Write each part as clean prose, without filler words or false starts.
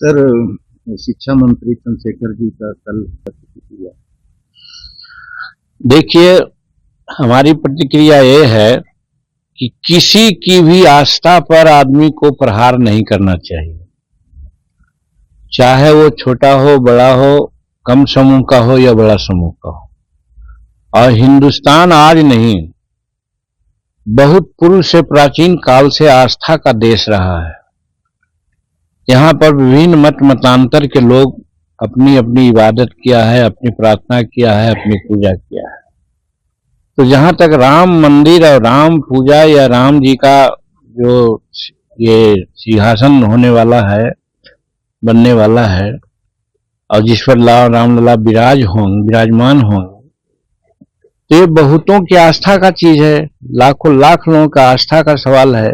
Sir, शिक्षा मंत्री चंद्रशेखर जी का कल प्रतिक्रिया। देखिए, हमारी प्रतिक्रिया ये है कि किसी की भी आस्था पर आदमी को प्रहार नहीं करना चाहिए, चाहे वो छोटा हो, बड़ा हो, कम समूह का हो या बड़ा समूह का हो। और हिंदुस्तान आज नहीं, बहुत पूर्व से, प्राचीन काल से आस्था का देश रहा है। यहाँ पर विभिन्न मत मतांतर के लोग अपनी अपनी इबादत किया है, अपनी प्रार्थना किया है, अपनी पूजा किया है। तो जहां तक राम मंदिर और राम पूजा या राम जी का जो ये सिंहासन होने वाला है, बनने वाला है, और जिस पर रामलला विराजमान होंगे, तो ये बहुतों की आस्था का चीज है, लाखों लाख लोगों का आस्था का सवाल है।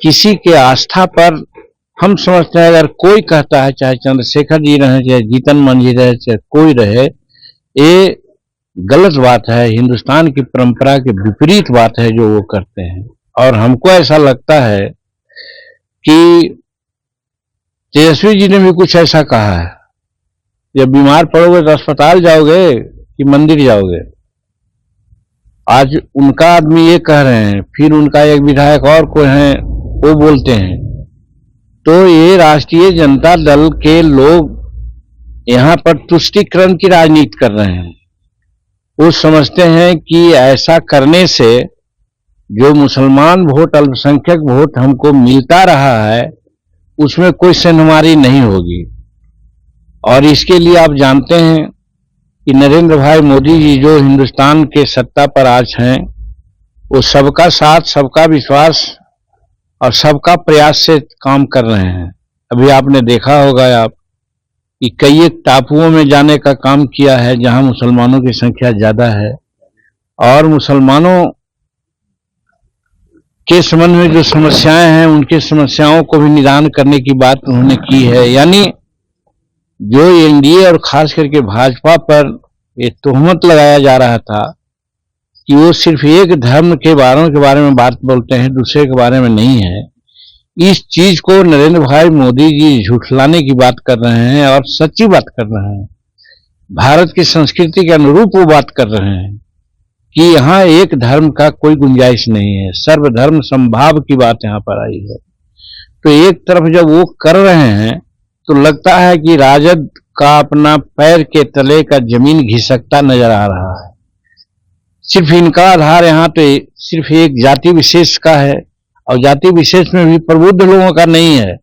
किसी के आस्था पर हम समझते हैं, अगर कोई कहता है, चाहे चंद्रशेखर जी रहे, चाहे जीतन मांझी रहे, चाहे कोई रहे, ये गलत बात है, हिंदुस्तान की परंपरा के विपरीत बात है जो वो करते हैं। और हमको ऐसा लगता है कि तेजस्वी जी ने भी कुछ ऐसा कहा है, जब बीमार पड़ोगे तो अस्पताल जाओगे कि मंदिर जाओगे। आज उनका आदमी ये कह रहे हैं, फिर उनका एक विधायक और कोई है वो बोलते हैं। तो ये राष्ट्रीय जनता दल के लोग यहाँ पर तुष्टीकरण की राजनीति कर रहे हैं। वो समझते हैं कि ऐसा करने से जो मुसलमान वोट, अल्पसंख्यक वोट हमको मिलता रहा है, उसमें कोई सेंधमारी नहीं होगी। और इसके लिए आप जानते हैं कि नरेंद्र भाई मोदी जी जो हिंदुस्तान के सत्ता पर आज हैं, वो सबका साथ, सबका विश्वास और सबका प्रयास से काम कर रहे हैं। अभी आपने देखा होगा आप कि कई एक टापुओं में जाने का काम किया है जहां मुसलमानों की संख्या ज्यादा है, और मुसलमानों के संबंध में जो समस्याएं हैं, उनकी समस्याओं को भी निदान करने की बात उन्होंने की है। यानी जो एनडीए और खास करके भाजपा पर ये तोहमत लगाया जा रहा था कि वो सिर्फ एक धर्म के बारे में बात बोलते हैं, दूसरे के बारे में नहीं है, इस चीज को नरेंद्र भाई मोदी जी झुठलाने की बात कर रहे हैं और सच्ची बात कर रहे हैं। भारत की संस्कृति के अनुरूप वो बात कर रहे हैं कि यहाँ एक धर्म का कोई गुंजाइश नहीं है, सर्वधर्म समभाव की बात यहाँ पर आई है। तो एक तरफ जब वो कर रहे हैं तो लगता है कि राजद का अपना पैर के तले का जमीन घिसकता नजर आ रहा है। सिर्फ इनका आधार यहाँ पे सिर्फ एक जाति विशेष का है, और जाति विशेष में भी प्रबुद्ध लोगों का नहीं है,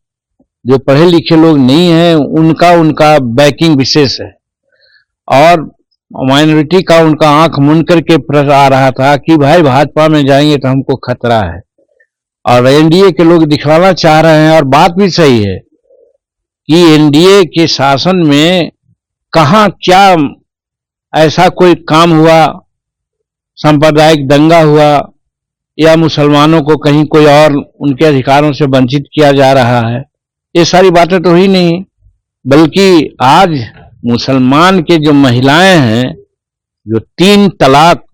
जो पढ़े लिखे लोग नहीं है उनका बैकिंग विशेष है। और माइनॉरिटी का उनका आंख मूंद करके प्रश्न आ रहा था कि भाई भाजपा में जाएंगे तो हमको खतरा है, और एनडीए के लोग दिखलाना चाह रहे हैं। और बात भी सही है कि एनडीए के शासन में कहां क्या ऐसा कोई काम हुआ, सांप्रदायिक दंगा हुआ, या मुसलमानों को कहीं कोई और उनके अधिकारों से वंचित किया जा रहा है, ये सारी बातें तो ही नहीं। बल्कि आज मुसलमान के जो महिलाएं हैं, जो 3 तलाक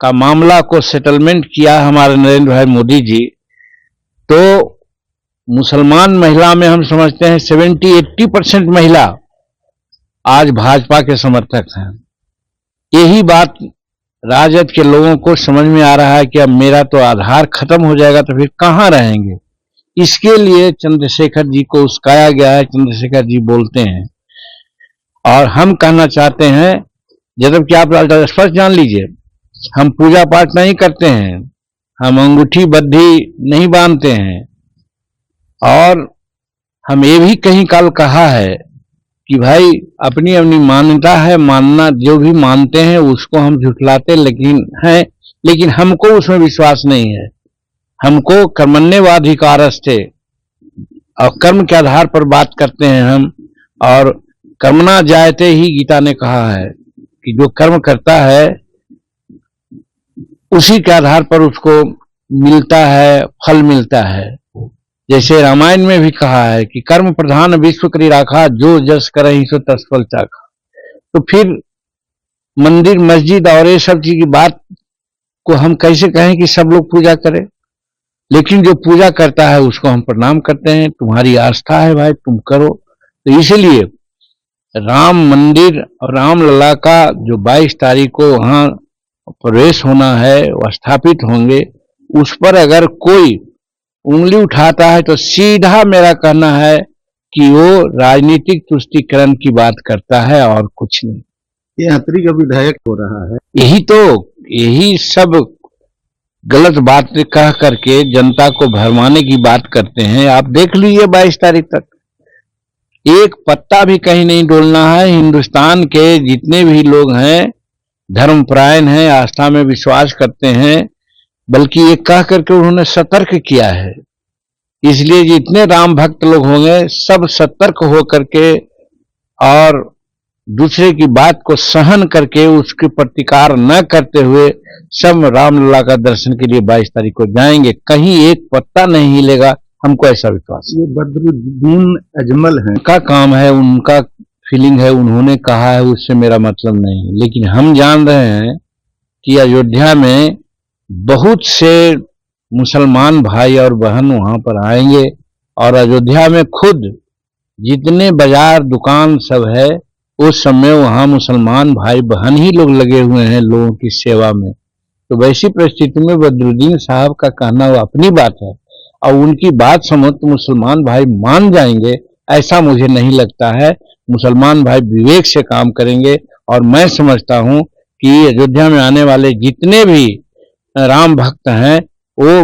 का मामला को सेटलमेंट किया हमारे नरेंद्र भाई मोदी जी, तो मुसलमान महिला में हम समझते हैं 70-80% महिला आज भाजपा के समर्थक हैं। यही बात राजद के लोगों को समझ में आ रहा है कि अब मेरा तो आधार खत्म हो जाएगा तो फिर कहां रहेंगे। इसके लिए चंद्रशेखर जी को उस्काया गया है। चंद्रशेखर जी बोलते हैं, और हम कहना चाहते हैं, जबकि आप स्पष्ट जान लीजिए, हम पूजा पाठ नहीं करते हैं, हम अंगूठी बद्धी नहीं बांधते हैं, और हम ये भी कहीं काल कहा है कि भाई अपनी अपनी मान्यता है, मानना जो भी मानते हैं उसको हम झुठलाते लेकिन हमको उसमें विश्वास नहीं है। हमको कर्मण्येवाधिकारस्ते, और कर्म के आधार पर बात करते हैं हम, और कर्मणा जायते ही गीता ने कहा है कि जो कर्म करता है उसी के आधार पर उसको मिलता है, फल मिलता है। जैसे रामायण में भी कहा है कि कर्म प्रधान विश्व करी राखा, जो जस करहि सो तस फल चाखा। तो फिर मंदिर मस्जिद और ये सब चीज की बात को हम कैसे कहें कि सब लोग पूजा करें? लेकिन जो पूजा करता है उसको हम प्रणाम करते हैं, तुम्हारी आस्था है भाई, तुम करो। तो इसलिए राम मंदिर और रामलला का जो 22 तारीख को वहां प्रवेश होना है, वह स्थापित होंगे, उस पर अगर कोई उंगली उठाता है तो सीधा मेरा कहना है कि वो राजनीतिक तुष्टीकरण की बात करता है और कुछ नहीं। ये अतरी का विधायक हो रहा है। यही सब गलत बात कह करके जनता को भरमाने की बात करते हैं। आप देख लीजिए 22 तारीख तक एक पत्ता भी कहीं नहीं डोलना है। हिंदुस्तान के जितने भी लोग हैं धर्मपरायण हैं, आस्था में विश्वास करते हैं, बल्कि ये कह करके उन्होंने सतर्क किया है। इसलिए जितने राम भक्त लोग होंगे सब सतर्क हो करके और दूसरे की बात को सहन करके उसके प्रतिकार न करते हुए सब रामलला का दर्शन के लिए 22 तारीख को जाएंगे। कहीं एक पत्ता नहीं हिलेगा, हमको ऐसा विश्वास है। ये बद्रुद्दीन अजमल हैं, उनका काम है, उनका फीलिंग है, उन्होंने कहा है, उससे मेरा मतलब नहीं। लेकिन हम जान रहे हैं कि अयोध्या में बहुत से मुसलमान भाई और बहन वहां पर आएंगे और अयोध्या में खुद जितने बाजार दुकान सब है उस समय वहां मुसलमान भाई बहन ही लोग लगे हुए हैं लोगों की सेवा में। तो वैसी परिस्थिति में बद्रुद्दीन साहब का कहना वो अपनी बात है और उनकी बात समझ तो मुसलमान भाई मान जाएंगे, ऐसा मुझे नहीं लगता है। मुसलमान भाई विवेक से काम करेंगे और मैं समझता हूं कि अयोध्या में आने वाले जितने भी राम भक्त हैं वो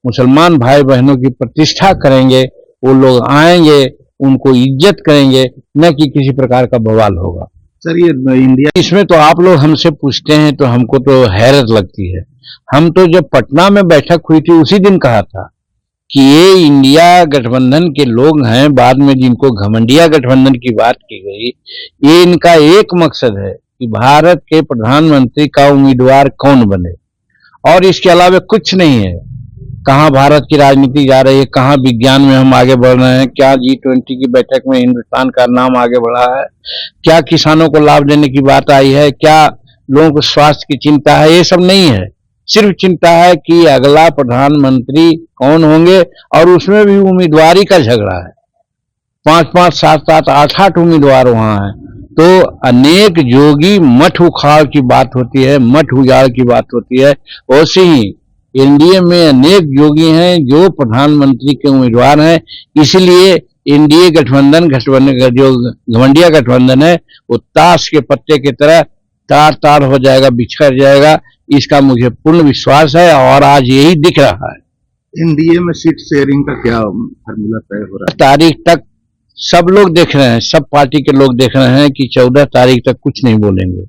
मुसलमान भाई बहनों की प्रतिष्ठा करेंगे, वो लोग आएंगे, उनको इज्जत करेंगे, न कि किसी प्रकार का बवाल होगा। सर ये इंडिया इसमें तो आप लोग हमसे पूछते हैं तो हमको तो हैरत लगती है। हम तो जब पटना में बैठक हुई थी उसी दिन कहा था कि ये इंडिया गठबंधन के लोग हैं, बाद में जिनको घमंडिया गठबंधन की बात की गई, ये इनका एक मकसद है कि भारत के प्रधानमंत्री का उम्मीदवार कौन बने और इसके अलावा कुछ नहीं है। कहाँ भारत की राजनीति जा रही है, कहाँ विज्ञान में हम आगे बढ़ रहे हैं, क्या G20 की बैठक में हिंदुस्तान का नाम आगे बढ़ा है, क्या किसानों को लाभ देने की बात आई है, क्या लोगों को स्वास्थ्य की चिंता है, ये सब नहीं है। सिर्फ चिंता है कि अगला प्रधानमंत्री कौन होंगे और उसमें भी उम्मीदवारी का झगड़ा है। 5-5, 7-7, 8-8 उम्मीदवार वहां हैं। तो अनेक जोगी मठ उखाड़ की बात होती है, मठ उजाड़ की बात होती है। वैसे ही एनडीए में अनेक योगी हैं जो प्रधानमंत्री के उम्मीदवार हैं। इसलिए एनडीए गठबंधन का जो घमंडिया गठबंधन है वो ताश के पत्ते की तरह तार तार हो जाएगा, बिछड़ जाएगा, इसका मुझे पूर्ण विश्वास है और आज यही दिख रहा है। एनडीए में सीट शेयरिंग का क्या फार्मूला तय हो रहा है? तारीख तक सब लोग देख रहे हैं, सब पार्टी के लोग देख रहे हैं कि 14 तारीख तक कुछ नहीं बोलेंगे।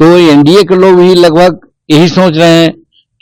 तो एनडीए के लोग भी लगभग यही सोच रहे हैं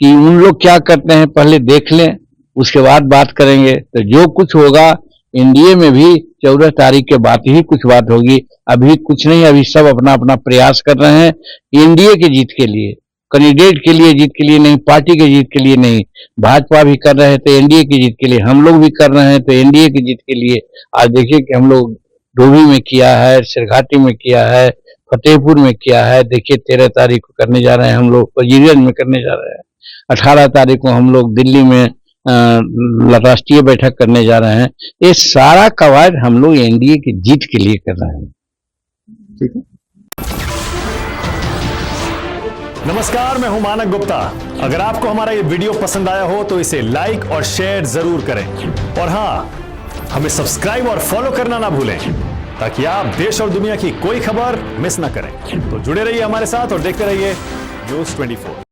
कि उन लोग क्या करते हैं पहले देख लें, उसके बाद बात करेंगे। तो जो कुछ होगा एनडीए में भी 14 तारीख के बाद ही कुछ बात होगी। अभी कुछ नहीं, अभी सब अपना अपना प्रयास कर रहे हैं एनडीए की जीत के लिए, कैंडिडेट के लिए जीत के लिए नहीं, पार्टी की जीत के लिए नहीं। भाजपा भी कर रहे हैं तो एनडीए की जीत के लिए, हम लोग भी कर रहे हैं तो एनडीए की जीत के लिए। आज देखिए कि हम लोग डोभी में किया है, सिरघाटी में किया है, फतेहपुर में किया है। देखिए 13 तारीख को करने जा रहे हैं हम लोग, वजीरगंज में करने जा रहे हैं। 18 तारीख को हम लोग दिल्ली में राष्ट्रीय बैठक करने जा रहे हैं। ये सारा कवायद हम लोग एनडीए की जीत के लिए कर रहे हैं। ठीक है। नमस्कार, मैं हूं मानक गुप्ता। अगर आपको हमारा ये वीडियो पसंद आया हो तो इसे लाइक और शेयर जरूर करें और हाँ, हमें सब्सक्राइब और फॉलो करना ना भूलें ताकि आप देश और दुनिया की कोई खबर मिस ना करें। तो जुड़े रहिए हमारे साथ और देखते रहिए न्यूज़ 24।